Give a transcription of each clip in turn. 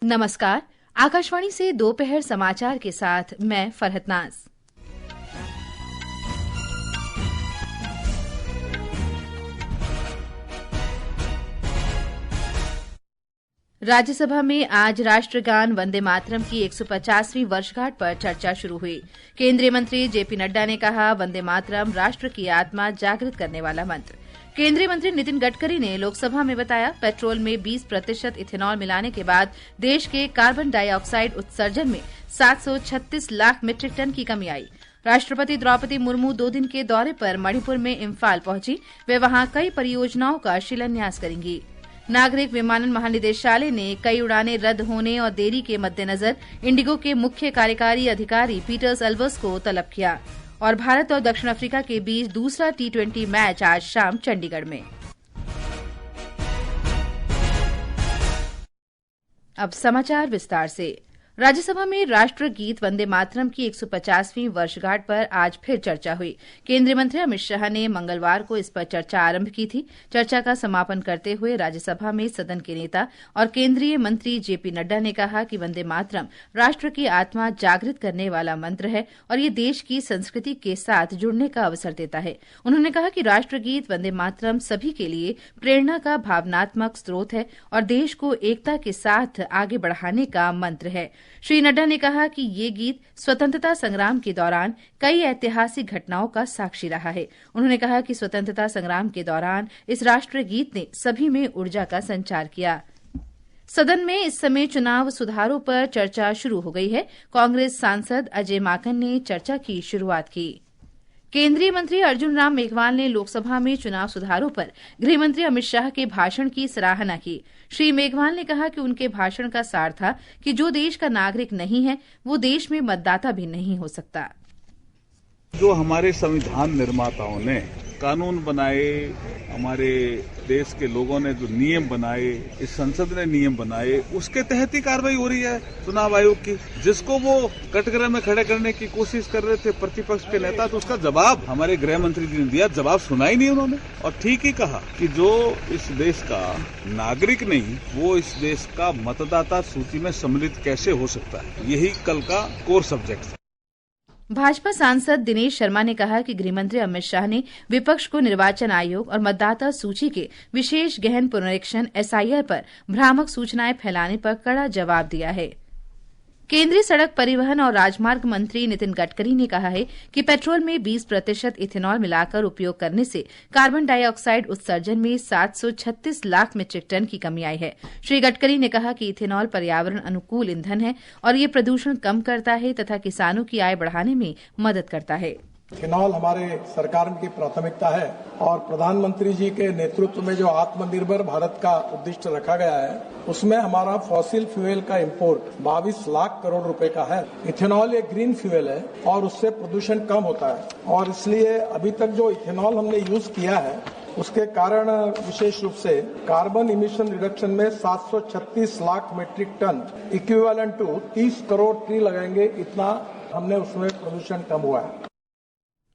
नमस्कार। आकाशवाणी से दोपहर समाचार के साथ मैं फरहत नाज। राज्यसभा में आज राष्ट्रगान वंदे मातरम की 150वीं वर्षगांठ पर चर्चा शुरू हुई। केंद्रीय मंत्री जेपी नड्डा ने कहा, वंदे मातरम राष्ट्र की आत्मा जागृत करने वाला मंत्र। केंद्रीय मंत्री नितिन गडकरी ने लोकसभा में बताया, पेट्रोल में 20% इथेनॉल मिलाने के बाद देश के कार्बन डाइऑक्साइड उत्सर्जन में 736 लाख मीट्रिक टन की कमी आई। राष्ट्रपति द्रौपदी मुर्मू 2 दिन के दौरे पर मणिपुर में इम्फाल पहुंची। वे वहां कई परियोजनाओं का शिलान्यास करेंगी। नागरिक विमानन महानिदेशालय ने कई उड़ानें रद्द होने और देरी के मद्देनजर इंडिगो के मुख्य कार्यकारी अधिकारी पीटर एल्वर्स को तलब किया। और भारत और दक्षिण अफ्रीका के बीच दूसरा T20 मैच आज शाम चंडीगढ़ में। अब समाचार विस्तार से। राज्यसभा में राष्ट्रगीत वंदे मातरम की 150वीं वर्षगांठ पर आज फिर चर्चा हुई। केंद्रीय मंत्री अमित शाह ने मंगलवार को इस पर चर्चा आरंभ की थी। चर्चा का समापन करते हुए राज्यसभा में सदन के नेता और केंद्रीय मंत्री जेपी नड्डा ने कहा कि वंदे मातरम राष्ट्र की आत्मा जागृत करने वाला मंत्र है और ये देश की संस्कृति के साथ जुड़ने का अवसर देता है। उन्होंने कहा कि राष्ट्रगीत वंदे मातरम सभी के लिए प्रेरणा का भावनात्मक स्रोत है और देश को एकता के साथ आगे बढ़ाने का मंत्र है। श्री नड्डा ने कहा कि ये गीत स्वतंत्रता संग्राम के दौरान कई ऐतिहासिक घटनाओं का साक्षी रहा है। उन्होंने कहा कि स्वतंत्रता संग्राम के दौरान इस राष्ट्रीय गीत ने सभी में ऊर्जा का संचार किया। सदन में इस समय चुनाव सुधारों पर चर्चा शुरू हो गई है। कांग्रेस सांसद अजय माकन ने चर्चा की शुरुआत की। केंद्रीय मंत्री अर्जुन राम मेघवाल ने लोकसभा में चुनाव सुधारों पर गृहमंत्री अमित शाह के भाषण की सराहना की। श्री मेघवाल ने कहा कि उनके भाषण का सार था कि जो देश का नागरिक नहीं है वो देश में मतदाता भी नहीं हो सकता। जो हमारे संविधान निर्माताओं ने कानून बनाए, हमारे देश के लोगों ने जो नियम बनाए, इस संसद ने नियम बनाए, उसके तहत ही कार्रवाई हो रही है चुनाव आयोग की। जिसको वो कटघरे में खड़े करने की कोशिश कर रहे थे प्रतिपक्ष के नेता, तो उसका जवाब हमारे गृह मंत्री जी ने दिया। जवाब सुना ही नहीं उन्होंने और ठीक ही कहा कि जो इस देश का नागरिक नहीं, वो इस देश का मतदाता सूची में सम्मिलित कैसे हो सकता है। यही कल का कोर सब्जेक्ट है। भाजपा सांसद दिनेश शर्मा ने कहा कि गृहमंत्री अमित शाह ने विपक्ष को निर्वाचन आयोग और मतदाता सूची के विशेष गहन पुनरीक्षण SIR पर भ्रामक सूचनाएं फैलाने पर कड़ा जवाब दिया है। केंद्रीय सड़क परिवहन और राजमार्ग मंत्री नितिन गडकरी ने कहा है कि पेट्रोल में 20% इथेनॉल मिलाकर उपयोग करने से कार्बन डाइऑक्साइड उत्सर्जन में 736 लाख मीट्रिक टन की कमी आई है। श्री गडकरी ने कहा कि इथेनॉल पर्यावरण अनुकूल ईंधन है और ये प्रदूषण कम करता है तथा किसानों की आय बढ़ाने में मदद करता है। इथेनॉल हमारे सरकार की प्राथमिकता है और प्रधानमंत्री जी के नेतृत्व में जो आत्मनिर्भर भारत का उद्देश्य रखा गया है, उसमें हमारा फॉसिल फ्यूल का इंपोर्ट 22 लाख करोड़ रुपए का है। इथेनॉल एक ग्रीन फ्यूल है और उससे प्रदूषण कम होता है और इसलिए अभी तक जो इथेनॉल हमने यूज किया है उसके कारण विशेष रूप से कार्बन इमिशन रिडक्शन में 736 lakh metric ton equivalent to 30 crore tree लगाएंगे, इतना हमने उसमें प्रदूषण कम हुआ है।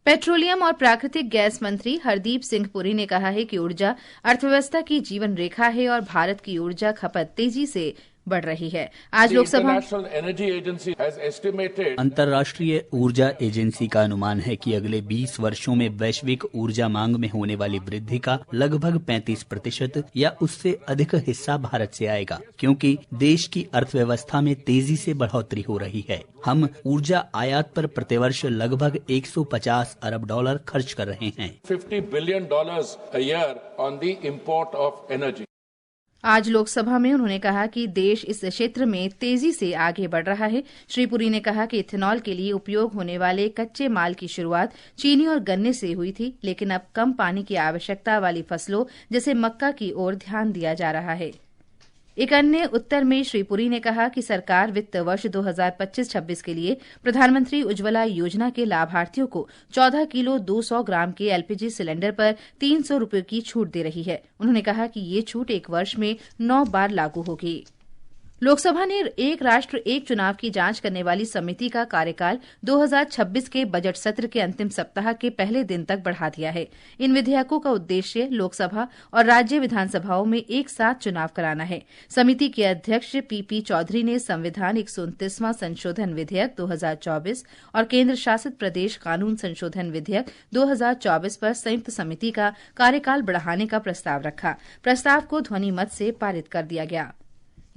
पेट्रोलियम और प्राकृतिक गैस मंत्री हरदीप सिंह पुरी ने कहा है कि ऊर्जा अर्थव्यवस्था की जीवन रेखा है और भारत की ऊर्जा खपत तेजी से बढ़ रही है। आज लोकसभा अंतर्राष्ट्रीय ऊर्जा एजेंसी का अनुमान है कि अगले 20 वर्षों में वैश्विक ऊर्जा मांग में होने वाली वृद्धि का लगभग 35% या उससे अधिक हिस्सा भारत से आएगा, क्योंकि देश की अर्थव्यवस्था में तेजी से बढ़ोतरी हो रही है। हम ऊर्जा आयात पर प्रतिवर्ष लगभग 150 अरब डॉलर खर्च कर रहे हैं। $50 billion a year on the import of energy. आज लोकसभा में उन्होंने कहा कि देश इस क्षेत्र में तेजी से आगे बढ़ रहा है। श्री पुरी ने कहा कि इथेनॉल के लिए उपयोग होने वाले कच्चे माल की शुरुआत चीनी और गन्ने से हुई थी, लेकिन अब कम पानी की आवश्यकता वाली फसलों जैसे मक्का की ओर ध्यान दिया जा रहा है। एक अन्य उत्तर में श्री पुरी ने कहा कि सरकार वित्त वर्ष 2025-26 के लिए प्रधानमंत्री उज्ज्वला योजना के लाभार्थियों को 14 किलो 200 ग्राम के LPG सिलेंडर पर 300 रुपये की छूट दे रही है। उन्होंने कहा कि ये छूट एक वर्ष में 9 बार लागू होगी। लोकसभा ने एक राष्ट्र एक चुनाव की जांच करने वाली समिति का कार्यकाल 2026 के बजट सत्र के अंतिम सप्ताह के पहले दिन तक बढ़ा दिया है। इन विधेयकों का उद्देश्य लोकसभा और राज्य विधानसभाओं में एक साथ चुनाव कराना है। समिति के अध्यक्ष पीपी चौधरी ने संविधान 129वां संशोधन विधेयक 2024 और केंद्र शासित प्रदेश कानून संशोधन विधेयक 2024 पर संयुक्त समिति का कार्यकाल बढ़ाने का प्रस्ताव रखा। प्रस्ताव को ध्वनि मत से पारित कर दिया गया।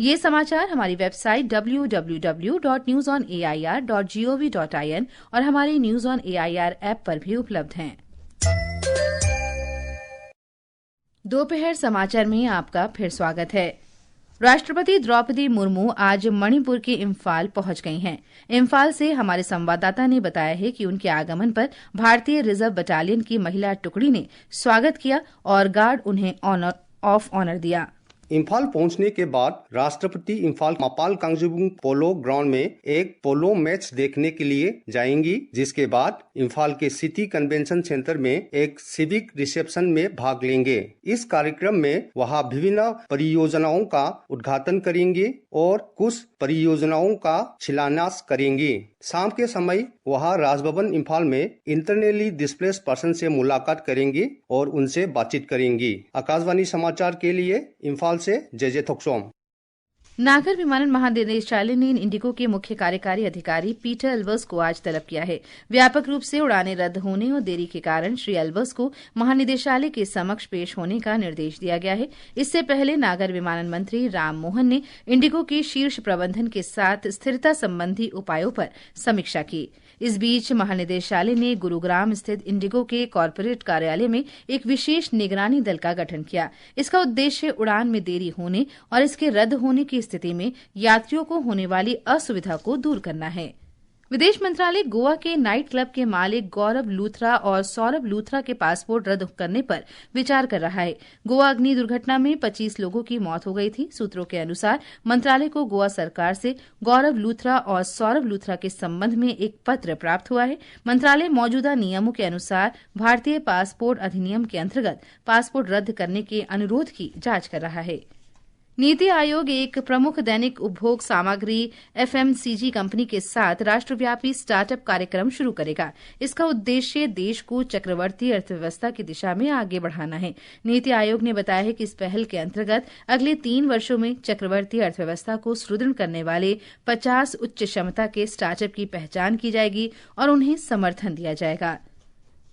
ये समाचार हमारी वेबसाइट www.newsonair.gov.in और हमारे न्यूज ऑन एआईआर ऐप पर भी उपलब्ध हैं। दोपहर समाचार में आपका फिर स्वागत है। राष्ट्रपति द्रौपदी मुर्मू आज मणिपुर के इम्फाल पहुंच गई हैं। इम्फाल से हमारे संवाददाता ने बताया है कि उनके आगमन पर भारतीय रिजर्व बटालियन की महिला टुकड़ी ने स्वागत किया और गार्ड उन्हें ऑनर दिया। इम्फाल पहुंचने के बाद राष्ट्रपति इम्फाल मापाल कांगजुबुंग पोलो ग्राउंड में एक पोलो मैच देखने के लिए जाएंगी, जिसके बाद इम्फाल के सिटी कन्वेंशन सेंटर में एक सिविक रिसेप्शन में भाग लेंगे। इस कार्यक्रम में वहां विभिन्न परियोजनाओं का उद्घाटन करेंगे और कुछ परियोजनाओं का शिलान्यास करेंगी। शाम के समय वहां राजभवन इम्फाल में इंटरनली डिस्प्लेस पर्सन से मुलाकात करेंगी और उनसे बातचीत करेंगी। आकाशवाणी समाचार के लिए इम्फाल से जय थोक्सोम। नागर विमानन महानिदेशालय ने इंडिगो के मुख्य कार्यकारी अधिकारी पीटर एल्वर्स को आज तलब किया है। व्यापक रूप से उड़ानें रद्द होने और देरी के कारण श्री एल्वर्स को महानिदेशालय के समक्ष पेश होने का निर्देश दिया गया है। इससे पहले नागर विमानन मंत्री राम मोहन ने इंडिगो के शीर्ष प्रबंधन के साथ स्थिरता संबंधी उपायों पर समीक्षा की। इस बीच महानिदेशालय ने गुरुग्राम स्थित इंडिगो के कॉर्पोरेट कार्यालय में एक विशेष निगरानी दल का गठन किया। इसका उद्देश्य उड़ान में देरी होने और इसके रद्द होने की स्थिति में यात्रियों को होने वाली असुविधा को दूर करना है। विदेश मंत्रालय गोवा के नाइट क्लब के मालिक गौरव लूथरा और सौरभ लूथरा के पासपोर्ट रद्द करने पर विचार कर रहा है। गोवा अग्नि दुर्घटना में 25 लोगों की मौत हो गई थी। सूत्रों के अनुसार मंत्रालय को गोवा सरकार से गौरव लूथरा और सौरभ लूथरा के संबंध में एक पत्र प्राप्त हुआ है। मंत्रालय मौजूदा नियमों के अनुसार भारतीय पासपोर्ट अधिनियम के अंतर्गत पासपोर्ट रद्द करने के अनुरोध की जांच कर रहा है। नीति आयोग एक प्रमुख दैनिक उपभोग सामग्री एफएमसीजी कंपनी के साथ राष्ट्रव्यापी स्टार्टअप कार्यक्रम शुरू करेगा। इसका उद्देश्य देश को चक्रवर्ती अर्थव्यवस्था की दिशा में आगे बढ़ाना है। नीति आयोग ने बताया है कि इस पहल के अंतर्गत अगले 3 वर्षों में चक्रवर्ती अर्थव्यवस्था को सुदृढ़ करने वाले 50 उच्च क्षमता के स्टार्टअप की पहचान की जाएगी और उन्हें समर्थन दिया जाएगा।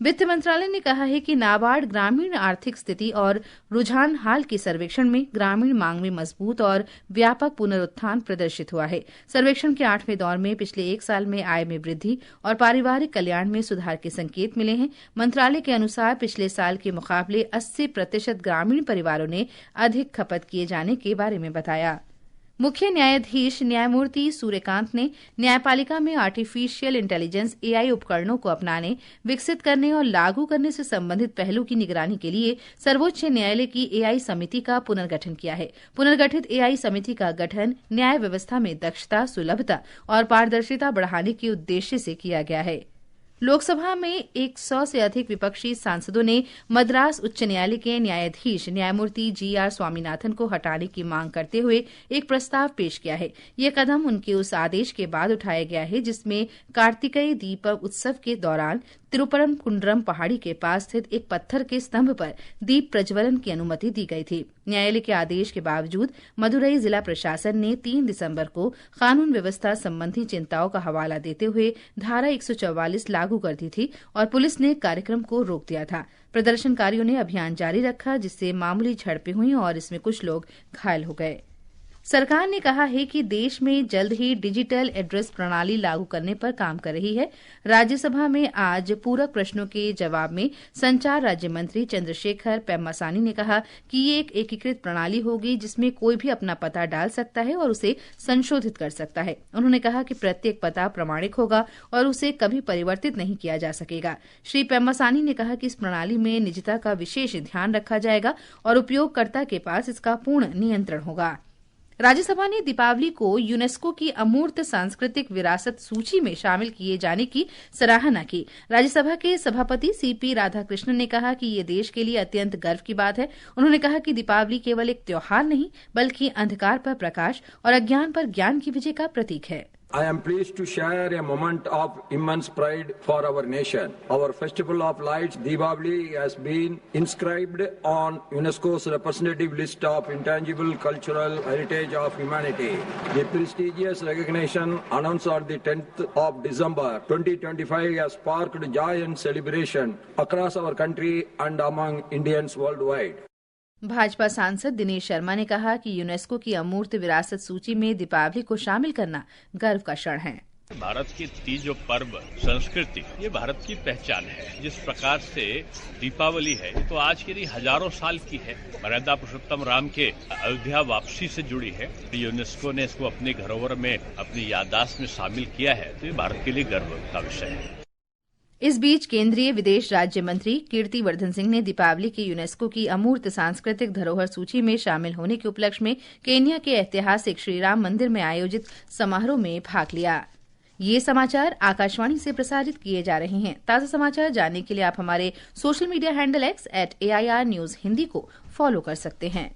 वित्त मंत्रालय ने कहा है कि नाबार्ड ग्रामीण आर्थिक स्थिति और रुझान हाल के सर्वेक्षण में ग्रामीण मांग में मजबूत और व्यापक पुनरुत्थान प्रदर्शित हुआ है। सर्वेक्षण के 8वें दौर में पिछले 1 साल में आय में वृद्धि और पारिवारिक कल्याण में सुधार के संकेत मिले हैं। मंत्रालय के अनुसार पिछले साल के मुकाबले 80% ग्रामीण परिवारों ने अधिक खपत किए जाने के बारे में बताया। मुख्य न्यायाधीश न्यायमूर्ति सूर्यकांत ने न्यायपालिका में आर्टिफिशियल इंटेलिजेंस एआई उपकरणों को अपनाने, विकसित करने और लागू करने से संबंधित पहलू की निगरानी के लिए सर्वोच्च न्यायालय की एआई समिति का पुनर्गठन किया है। पुनर्गठित एआई समिति का गठन न्याय व्यवस्था में दक्षता, सुलभता और पारदर्शिता बढ़ाने के उद्देश्य से किया गया है। लोकसभा में 100 से अधिक विपक्षी सांसदों ने मद्रास उच्च न्यायालय के न्यायाधीश न्यायमूर्ति जीआर स्वामीनाथन को हटाने की मांग करते हुए एक प्रस्ताव पेश किया है। यह कदम उनके उस आदेश के बाद उठाया गया है जिसमें कार्तिकेय दीप उत्सव के दौरान तिरुपरमकुंड्रम पहाड़ी के पास स्थित एक पत्थर के स्तंभ पर दीप प्रज्वलन की अनुमति दी गई थी। न्यायालय के आदेश के बावजूद मदुरई जिला प्रशासन ने 3 दिसंबर को कानून व्यवस्था संबंधी चिंताओं का हवाला देते हुए धारा 144 लागू कर दी थी और पुलिस ने कार्यक्रम को रोक दिया था। प्रदर्शनकारियों ने अभियान जारी रखा जिससे मामूली झड़पें हुई और इसमें कुछ लोग घायल हो गए। सरकार ने कहा है कि देश में जल्द ही डिजिटल एड्रेस प्रणाली लागू करने पर काम कर रही है। राज्यसभा में आज पूरक प्रश्नों के जवाब में संचार राज्य मंत्री चंद्रशेखर पेम्मासानी ने कहा कि ये एक एकीकृत प्रणाली होगी जिसमें कोई भी अपना पता डाल सकता है और उसे संशोधित कर सकता है। उन्होंने कहा कि प्रत्येक पता प्रामाणिक होगा और उसे कभी परिवर्तित नहीं किया जा सकेगा। श्री पेम्मासानी ने कहा कि इस प्रणाली में निजता का विशेष ध्यान रखा जाएगा और उपयोगकर्ता के पास इसका पूर्ण नियंत्रण होगा। राज्यसभा ने दीपावली को यूनेस्को की अमूर्त सांस्कृतिक विरासत सूची में शामिल किए जाने की सराहना की। राज्यसभा के सभापति सीपी राधाकृष्णन ने कहा कि ये देश के लिए अत्यंत गर्व की बात है। उन्होंने कहा कि दीपावली केवल एक त्योहार नहीं बल्कि अंधकार पर प्रकाश और अज्ञान पर ज्ञान की विजय का प्रतीक है। I am pleased to share a moment of immense pride for our nation. Our festival of lights, Deepavali, has been inscribed on UNESCO's representative list of intangible cultural heritage of humanity. The prestigious recognition announced on the 10th of December 2025 has sparked joy and celebration across our country and among Indians worldwide. Bhajpa सांसद दिनेश शर्मा ने कहा कि UNESCO की अमूर्त विरासत सूची में दीपावली को शामिल करना गर्व का क्षण है। भारत की तीज जो पर्व संस्कृति ये भारत की पहचान है। जिस प्रकार से दीपावली है तो आज के लिए हजारों साल की है। मर्यादा पुरुषोत्तम राम के अयोध्या वापसी से जुड़ी है। यूनेस्को ने इसको अपने धरोहर में अपनी याददाश्त में शामिल किया है तो ये भारत के लिए गर्व का विषय है। इस बीच केंद्रीय विदेश राज्य मंत्री कीर्तिवर्धन सिंह ने दीपावली की यूनेस्को की अमूर्त सांस्कृतिक धरोहर सूची में शामिल होने के उपलक्ष्य में केन्या के ऐतिहासिक श्रीराम मंदिर में आयोजित समारोह में भाग लिया। ये समाचार आकाशवाणी से प्रसारित किए जा रहे हैं। ताजा समाचार जानने के लिए आप हमारे social media handle X @AIR News Hindi को फॉलो कर सकते हैं।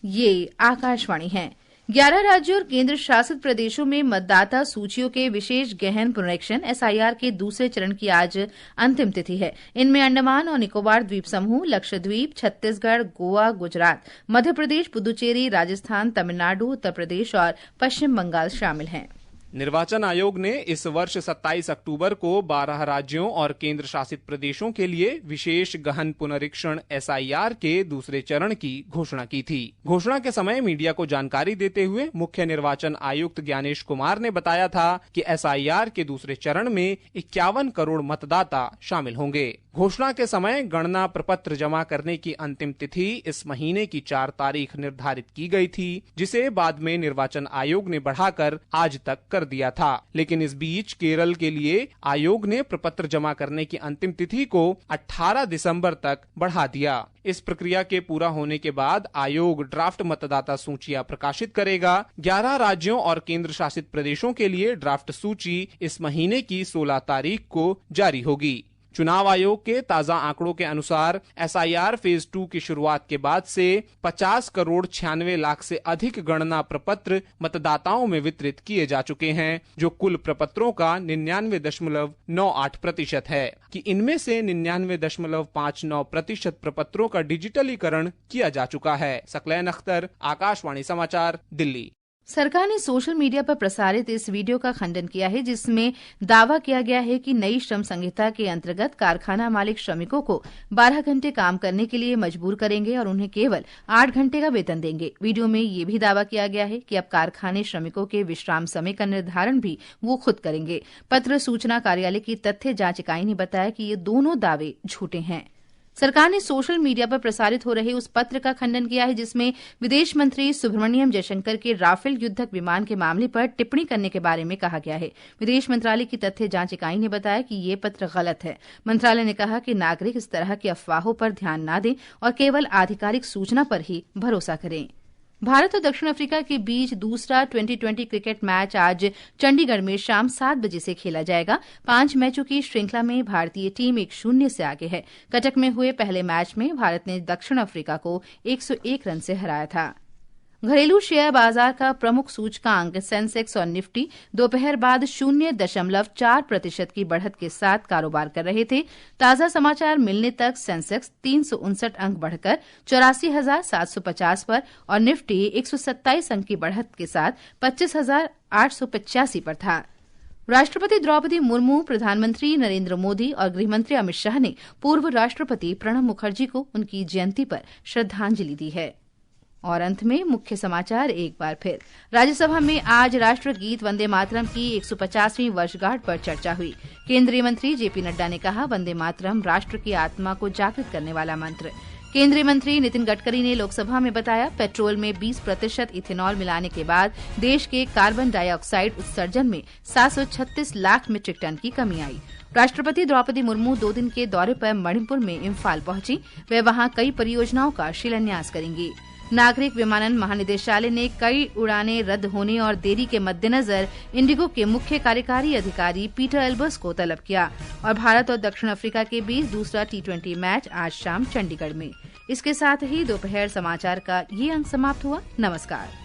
ये आकाशवाणी है। 11 राज्यों और केंद्र शासित प्रदेशों में मतदाता सूचियों के विशेष गहन पुनरीक्षण SIR के दूसरे चरण की आज अंतिम तिथि है। इनमें अंडमान और निकोबार द्वीप समूह, लक्षद्वीप, छत्तीसगढ़, गोवा, गुजरात, मध्य प्रदेश, पुदुचेरी, राजस्थान, तमिलनाडु, उत्तर प्रदेश और पश्चिम बंगाल शामिल हैं। निर्वाचन आयोग ने इस वर्ष 27 अक्टूबर को 12 राज्यों और केंद्र शासित प्रदेशों के लिए विशेष गहन पुनरीक्षण SIR के दूसरे चरण की घोषणा की थी। घोषणा के समय मीडिया को जानकारी देते हुए मुख्य निर्वाचन आयुक्त ज्ञानेश कुमार ने बताया था कि SIR के दूसरे चरण में 51 करोड़ मतदाता शामिल होंगे। घोषणा के समय गणना प्रपत्र जमा करने की अंतिम तिथि इस महीने की 4 तारीख निर्धारित की गई थी, जिसे बाद में निर्वाचन आयोग ने बढ़ाकर आज तक कर दिया था। लेकिन इस बीच केरल के लिए आयोग ने प्रपत्र जमा करने की अंतिम तिथि को 18 दिसंबर तक बढ़ा दिया। इस प्रक्रिया के पूरा होने के बाद आयोग ड्राफ्ट मतदाता सूचियां प्रकाशित करेगा। 11 राज्यों और केंद्र शासित प्रदेशों के लिए ड्राफ्ट सूची इस महीने की 16 तारीख को जारी होगी। चुनाव आयोग के ताजा आंकड़ों के अनुसार SIR फेज 2 की शुरुआत के बाद से 50 करोड़ 96 लाख से अधिक गणना प्रपत्र मतदाताओं में वितरित किए जा चुके हैं, जो कुल प्रपत्रों का 99.98% है। कि इनमें से 99.59% प्रपत्रों का डिजिटलीकरण किया जा चुका है। सकलैन अख्तर, आकाशवाणी समाचार, दिल्ली। सरकार ने सोशल मीडिया पर प्रसारित इस वीडियो का खंडन किया है जिसमें दावा किया गया है कि नई श्रम संहिता के अंतर्गत कारखाना मालिक श्रमिकों को 12 घंटे काम करने के लिए मजबूर करेंगे और उन्हें केवल 8 घंटे का वेतन देंगे। वीडियो में ये भी दावा किया गया है कि अब कारखाने श्रमिकों के विश्राम समय का निर्धारण भी वो खुद करेंगे। पत्र सूचना कार्यालय की तथ्य जांच इकाई ने बताया कि ये दोनों दावे झूठे हैं। सरकार ने सोशल मीडिया पर प्रसारित हो रहे उस पत्र का खंडन किया है जिसमें विदेश मंत्री सुब्रमण्यम जयशंकर के राफेल युद्धक विमान के मामले पर टिप्पणी करने के बारे में कहा गया है। विदेश मंत्रालय की तथ्य जांच इकाई ने बताया कि ये पत्र गलत है। मंत्रालय ने कहा कि नागरिक इस तरह की अफवाहों पर ध्यान न दें और केवल आधिकारिक सूचना पर ही भरोसा करें। भारत और दक्षिण अफ्रीका के बीच दूसरा 2020 क्रिकेट मैच आज चंडीगढ़ में शाम 7 बजे से खेला जाएगा। 5 मैचों की श्रृंखला में भारतीय टीम 1-0 से आगे है। कटक में हुए पहले मैच में भारत ने दक्षिण अफ्रीका को 101 रन से हराया था। घरेलू शेयर बाजार का प्रमुख सूचकांक सेंसेक्स और निफ्टी दोपहर बाद 0.4% की बढ़त के साथ कारोबार कर रहे थे। ताजा समाचार मिलने तक सेंसेक्स 359 अंक बढ़कर 84,750 पर और निफ्टी 127 अंक की बढ़त के साथ 25,885 पर था। राष्ट्रपति द्रौपदी मुर्मू, प्रधानमंत्री नरेंद्र मोदी और गृहमंत्री अमित शाह ने पूर्व राष्ट्रपति प्रणब मुखर्जी को उनकी जयंती पर श्रद्धांजलि दी है। और अंत में मुख्य समाचार एक बार फिर। राज्यसभा में आज राष्ट्रगीत वंदे मातरम की 150वीं वर्षगांठ पर चर्चा हुई। केंद्रीय मंत्री जेपी नड्डा ने कहा, वंदे मातरम राष्ट्र की आत्मा को जागृत करने वाला मंत्र। केंद्रीय मंत्री नितिन गडकरी ने लोकसभा में बताया, पेट्रोल में 20% इथेनॉल मिलाने के बाद देश के कार्बन डाइऑक्साइड उत्सर्जन में 736 लाख मीट्रिक टन की कमी आई। राष्ट्रपति द्रौपदी मुर्मू 2 दिन के दौरे पर मणिपुर में इम्फाल पहुंची। वे वहां कई परियोजनाओं का शिलान्यास करेंगी। नागरिक विमानन महानिदेशालय ने कई उड़ानें रद्द होने और देरी के मद्देनजर इंडिगो के मुख्य कार्यकारी अधिकारी पीटर एल्बर्स को तलब किया। और भारत और दक्षिण अफ्रीका के बीच दूसरा T20 मैच आज शाम चंडीगढ़ में। इसके साथ ही दोपहर समाचार का ये अंक समाप्त हुआ। नमस्कार।